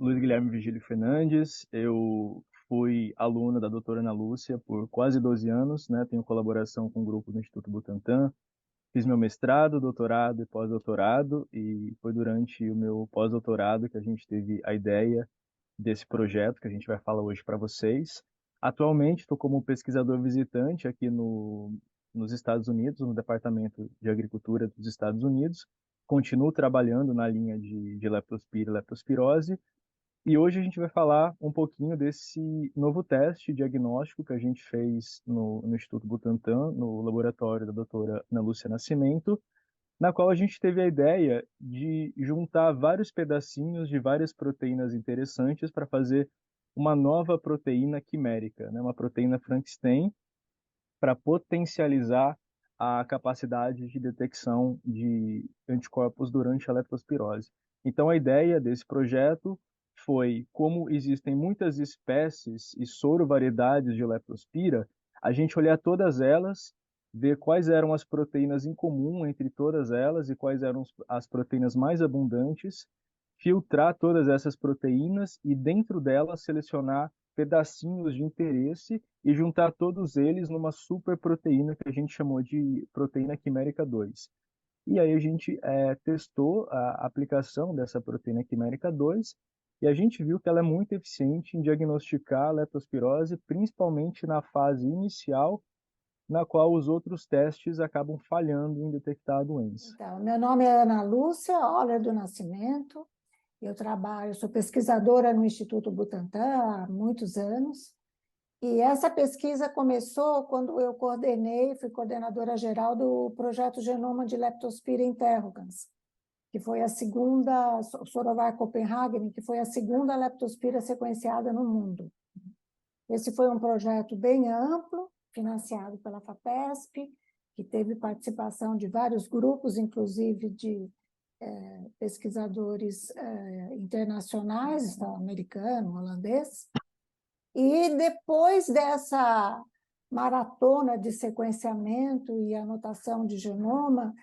Luiz Guilherme Vigílio Fernandes, eu fui aluno da doutora Ana Lúcia por quase 12 anos, né? Tenho colaboração com o grupo do Instituto Butantan, fiz meu mestrado, doutorado e pós-doutorado, e foi durante o meu pós-doutorado que a gente teve a ideia desse projeto que a gente vai falar hoje para vocês. Atualmente estou como pesquisador visitante aqui nos Estados Unidos, no Departamento de Agricultura dos Estados Unidos. Continuo trabalhando na linha de leptospira e leptospirose, e hoje a gente vai falar um pouquinho desse novo teste diagnóstico que a gente fez no Instituto Butantan, no laboratório da doutora Ana Lúcia Nascimento, na qual a gente teve a ideia de juntar vários pedacinhos de várias proteínas interessantes para fazer uma nova proteína quimérica, né? Uma proteína Frankenstein, para potencializar a capacidade de detecção de anticorpos durante a leptospirose. Então, a ideia desse projeto foi, como existem muitas espécies e sorovariedades de leptospira, a gente olhar todas elas, ver quais eram as proteínas em comum entre todas elas e quais eram as proteínas mais abundantes, filtrar todas essas proteínas e, dentro delas, selecionar pedacinhos de interesse e juntar todos eles numa superproteína que a gente chamou de proteína quimérica 2. E aí a gente testou a aplicação dessa proteína quimérica 2 e a gente viu que ela é muito eficiente em diagnosticar a leptospirose, principalmente na fase inicial, na qual os outros testes acabam falhando em detectar a doença. Então, meu nome é Ana Lúcia Oller do Nascimento. Eu sou pesquisadora no Instituto Butantan há muitos anos. E essa pesquisa começou quando eu fui coordenadora geral do projeto Genoma de Leptospira interrogans, que foi a segunda, Sorovar Copenhagen, que foi a segunda leptospira sequenciada no mundo. Esse foi um projeto bem amplo, financiado pela FAPESP, que teve participação de vários grupos, inclusive de pesquisadores internacionais, americano, holandês. E depois dessa maratona de sequenciamento e anotação de genoma,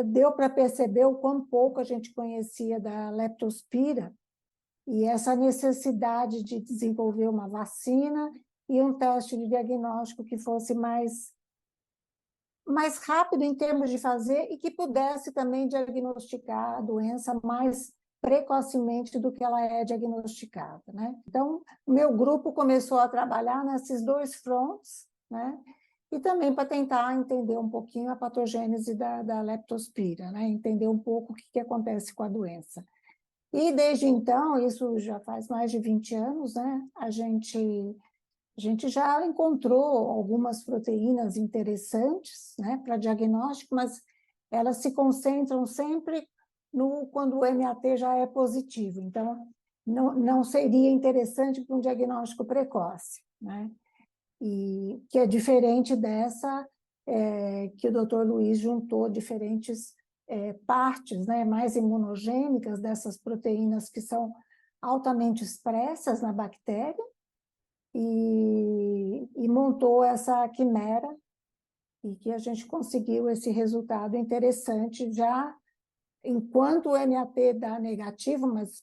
deu para perceber o quão pouco a gente conhecia da leptospira e essa necessidade de desenvolver uma vacina e um teste de diagnóstico que fosse mais rápido em termos de fazer e que pudesse também diagnosticar a doença mais precocemente do que ela é diagnosticada, né? Então, o meu grupo começou a trabalhar nesses dois fronts, né? E também para tentar entender um pouquinho a patogênese da leptospira, né? Entender um pouco o que acontece com a doença. E desde então, isso já faz mais de 20 anos, né? A gente já encontrou algumas proteínas interessantes, né, para diagnóstico, mas elas se concentram sempre quando o MAT já é positivo. Então, não seria interessante para um diagnóstico precoce, né? E que é diferente dessa que o Dr. Luiz juntou diferentes partes, né, mais imunogênicas dessas proteínas que altamente expressas na bactéria, e montou essa quimera e que a gente conseguiu esse resultado interessante já enquanto o MAT dá negativo, mas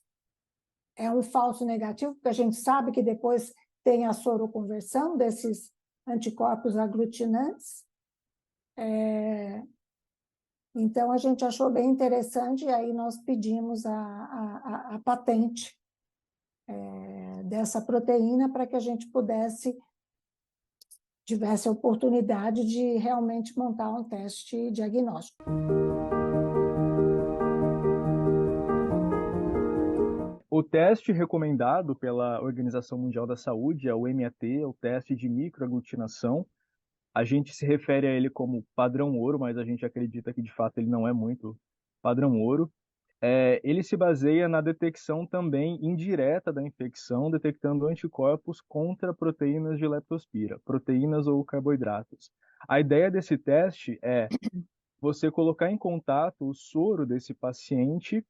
é um falso negativo, porque a gente sabe que depois tem a soroconversão desses anticorpos aglutinantes. Então, a gente achou bem interessante e aí nós pedimos a patente dessa proteína para que a gente tivesse a oportunidade de realmente montar um teste diagnóstico. O teste recomendado pela Organização Mundial da Saúde é o MAT, o teste de microaglutinação. A gente se refere a ele como padrão ouro, mas a gente acredita que de fato ele não é muito padrão ouro. Ele se baseia na detecção também indireta da infecção, detectando anticorpos contra proteínas de leptospira, proteínas ou carboidratos. A ideia desse teste é você colocar em contato o soro desse paciente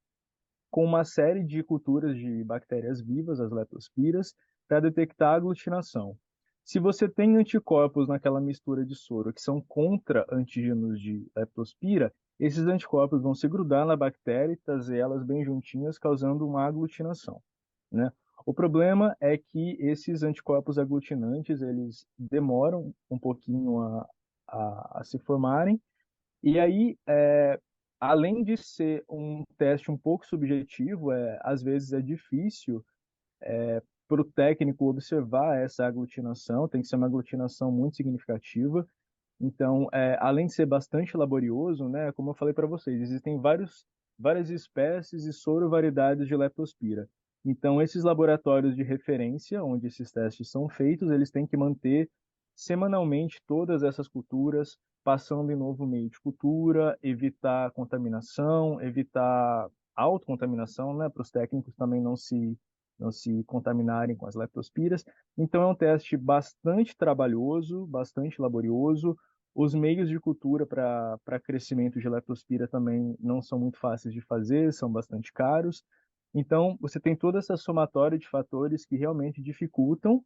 com uma série de culturas de bactérias vivas, as leptospiras, para detectar a aglutinação. Se você tem anticorpos naquela mistura de soro que são contra antígenos de leptospira, esses anticorpos vão se grudar na bactéria e trazer elas bem juntinhas, causando uma aglutinação, né? O problema é que esses anticorpos aglutinantes, eles demoram um pouquinho a se formarem, e aí, além de ser um teste um pouco subjetivo, às vezes é difícil para o técnico observar essa aglutinação, tem que ser uma aglutinação muito significativa. Então, além de ser bastante laborioso, né, como eu falei para vocês, existem várias espécies e soro-variedades de leptospira. Então, esses laboratórios de referência, onde esses testes são feitos, eles têm que manter semanalmente todas essas culturas, passando em novo meio de cultura, evitar contaminação, evitar autocontaminação, né, para os técnicos também não se contaminarem com as leptospiras. Então, é um teste bastante trabalhoso, bastante laborioso. Os meios de cultura para crescimento de leptospira também não são muito fáceis de fazer, são bastante caros. Então, você tem toda essa somatória de fatores que realmente dificultam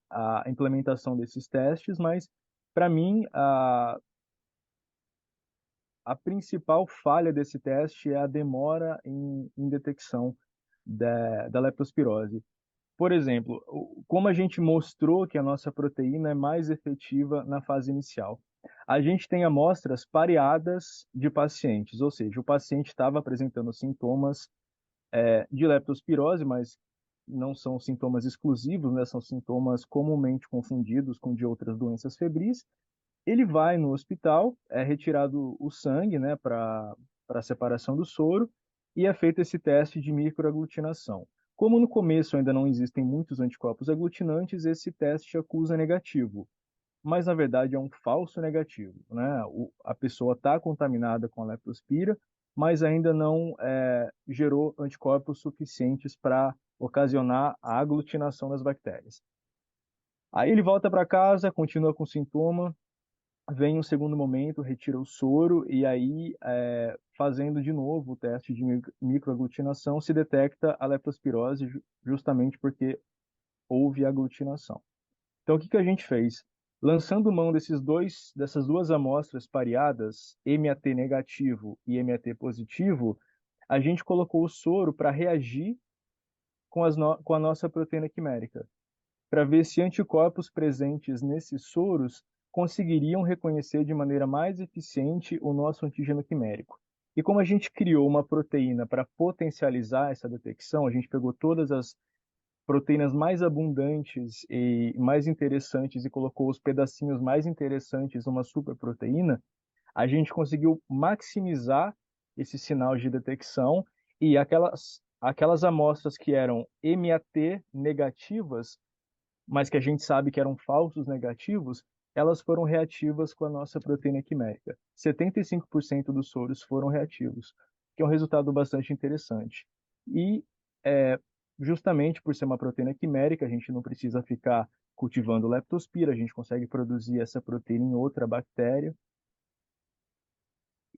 a implementação desses testes, mas, para mim, a principal falha desse teste é a demora em detecção da leptospirose. Por exemplo, como a gente mostrou que a nossa proteína é mais efetiva na fase inicial. A gente tem amostras pareadas de pacientes, ou seja, o paciente estava apresentando sintomas de leptospirose, mas não são sintomas exclusivos, né? São sintomas comumente confundidos com de outras doenças febris. Ele vai no hospital, é retirado o sangue, né, para a separação do soro, e é feito esse teste de microaglutinação. Como no começo ainda não existem muitos anticorpos aglutinantes, esse teste acusa negativo, mas na verdade é um falso negativo, né? A pessoa está contaminada com a leptospira, mas ainda não gerou anticorpos suficientes para ocasionar a aglutinação das bactérias. Aí ele volta para casa, continua com sintoma, vem um segundo momento, retira o soro e aí, fazendo de novo o teste de microaglutinação, se detecta a leptospirose justamente porque houve aglutinação. Então, o que a gente fez? Lançando mão dessas duas amostras pareadas, MAT negativo e MAT positivo, a gente colocou o soro para reagir com a nossa proteína quimérica, para ver se anticorpos presentes nesses soros conseguiriam reconhecer de maneira mais eficiente o nosso antígeno quimérico. E como a gente criou uma proteína para potencializar essa detecção, a gente pegou todas as proteínas mais abundantes e mais interessantes e colocou os pedacinhos mais interessantes numa superproteína, a gente conseguiu maximizar esse sinal de detecção e aquelas amostras que eram MAT negativas, mas que a gente sabe que eram falsos negativos, elas foram reativas com a nossa proteína quimérica. 75% dos soros foram reativos, que é um resultado bastante interessante. E, é, justamente por ser uma proteína quimérica, a gente não precisa ficar cultivando leptospira, a gente consegue produzir essa proteína em outra bactéria,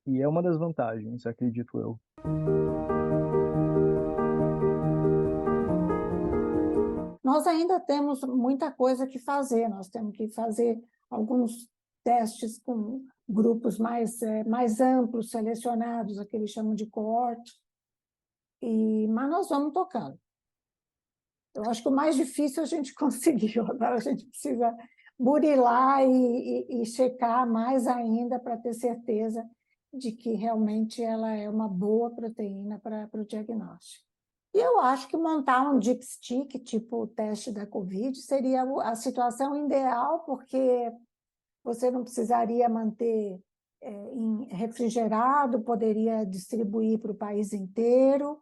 e é uma das vantagens, acredito eu. Nós ainda temos muita coisa que fazer, nós temos que fazer alguns testes com grupos mais amplos, selecionados, aqueles chamam de coorte, mas nós vamos tocando. Eu acho que o mais difícil a gente conseguiu, agora a gente precisa burilar e checar mais ainda para ter certeza de que realmente ela é uma boa proteína para o diagnóstico. E eu acho que montar um dipstick, tipo o teste da COVID, seria a situação ideal, porque você não precisaria manter refrigerado, poderia distribuir para o país inteiro,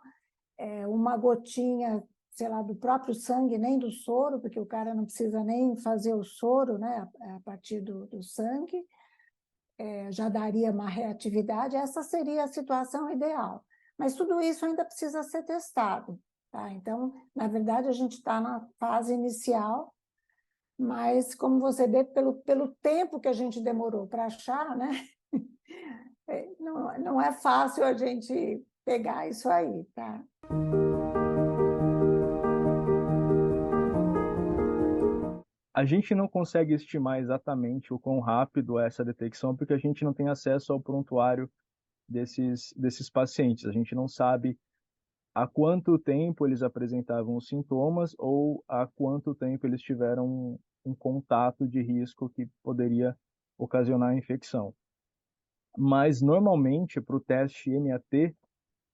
uma gotinha, sei lá, do próprio sangue, nem do soro, porque o cara não precisa nem fazer o soro, né, a partir do sangue, já daria uma reatividade, essa seria a situação ideal. Mas tudo isso ainda precisa ser testado, tá? Então, na verdade, a gente está na fase inicial, mas, como você vê, pelo tempo que a gente demorou para achar, né? Não é fácil a gente pegar isso aí, tá? A gente não consegue estimar exatamente o quão rápido é essa detecção, porque a gente não tem acesso ao prontuário desses pacientes. A gente não sabe há quanto tempo eles apresentavam os sintomas ou há quanto tempo eles tiveram um contato de risco que poderia ocasionar a infecção. Mas, normalmente, para o teste MAT,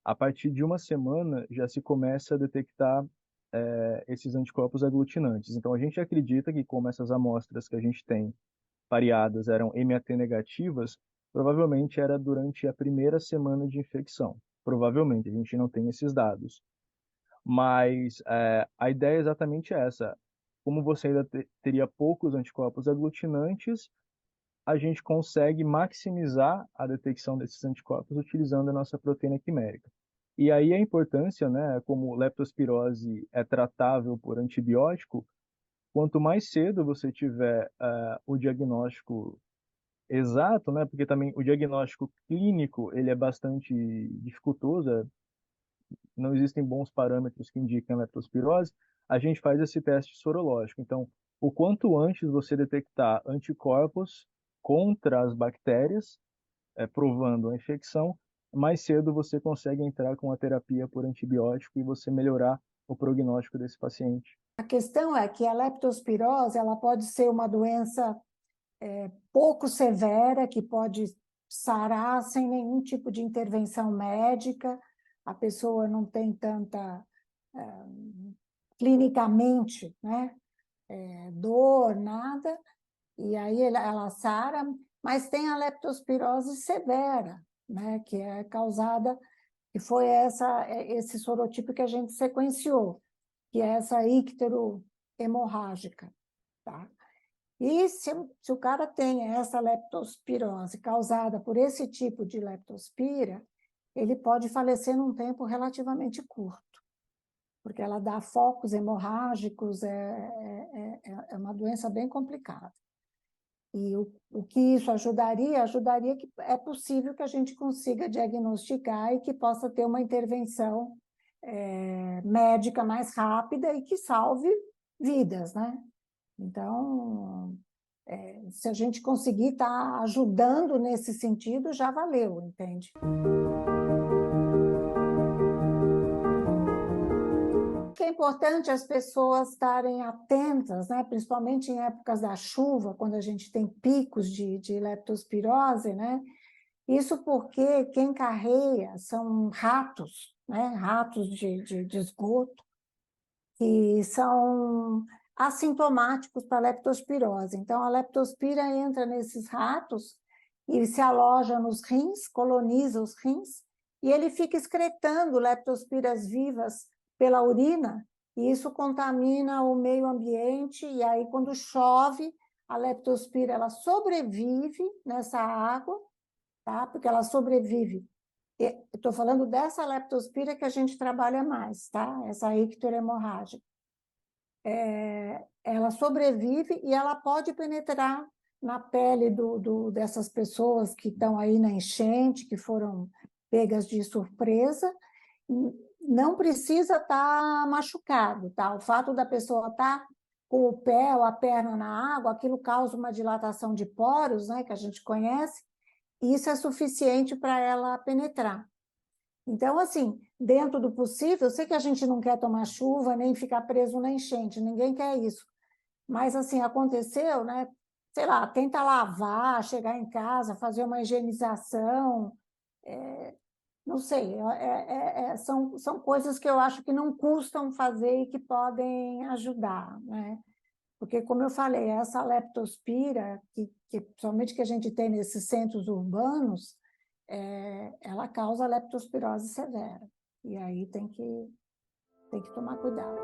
a partir de uma semana já se começa a detectar esses anticorpos aglutinantes. Então, a gente acredita que, como essas amostras que a gente tem pareadas eram MAT negativas, provavelmente era durante a primeira semana de infecção. Provavelmente, a gente não tem esses dados. Mas a ideia é exatamente essa. Como você ainda teria poucos anticorpos aglutinantes, a gente consegue maximizar a detecção desses anticorpos utilizando a nossa proteína quimérica. E aí a importância, né, como leptospirose é tratável por antibiótico, quanto mais cedo você tiver o diagnóstico exato, né, porque também o diagnóstico clínico ele é bastante dificultoso, não existem bons parâmetros que indicam leptospirose, a gente faz esse teste sorológico. Então, o quanto antes você detectar anticorpos contra as bactérias, provando a infecção, mais cedo você consegue entrar com a terapia por antibiótico e você melhorar o prognóstico desse paciente. A questão é que a leptospirose ela pode ser uma doença pouco severa, que pode sarar sem nenhum tipo de intervenção médica, a pessoa não tem tanta, clinicamente, né, dor, nada, e aí ela sara, mas tem a leptospirose severa, né, que é causada, que foi esse sorotipo que a gente sequenciou, que é essa íctero hemorrágica, tá? E se o cara tem essa leptospirose causada por esse tipo de leptospira, ele pode falecer num tempo relativamente curto, porque ela dá focos hemorrágicos, é uma doença bem complicada. E o que isso ajudaria? Ajudaria que é possível que a gente consiga diagnosticar e que possa ter uma intervenção médica mais rápida e que salve vidas, né? Então, se a gente conseguir estar ajudando nesse sentido, já valeu, entende? É importante as pessoas estarem atentas, né? Principalmente em épocas da chuva, quando a gente tem picos de leptospirose, né? Isso porque quem carreia são ratos, né? Ratos de esgoto, que são assintomáticos para a leptospirose. Então, a leptospira entra nesses ratos e se aloja nos rins, coloniza os rins, e ele fica excretando leptospiras vivas pela urina, e isso contamina o meio ambiente, e aí, quando chove, a leptospira ela sobrevive nessa água, tá? Porque ela sobrevive. Estou falando dessa leptospira que a gente trabalha mais, tá? Essa icter hemorrágica. Ela sobrevive e ela pode penetrar na pele dessas pessoas que estão aí na enchente, que foram pegas de surpresa. Não precisa estar machucado, tá? O fato da pessoa estar com o pé ou a perna na água, aquilo causa uma dilatação de poros, né, que a gente conhece, e isso é suficiente para ela penetrar. Então, assim, dentro do possível, eu sei que a gente não quer tomar chuva, nem ficar preso na enchente, ninguém quer isso. Mas, assim, aconteceu, né? Sei lá, tenta lavar, chegar em casa, fazer uma higienização, não sei, são coisas que eu acho que não custam fazer e que podem ajudar, né? Porque, como eu falei, essa leptospira, que somente que a gente tem nesses centros urbanos, ela causa leptospirose severa. E aí tem que tomar cuidado.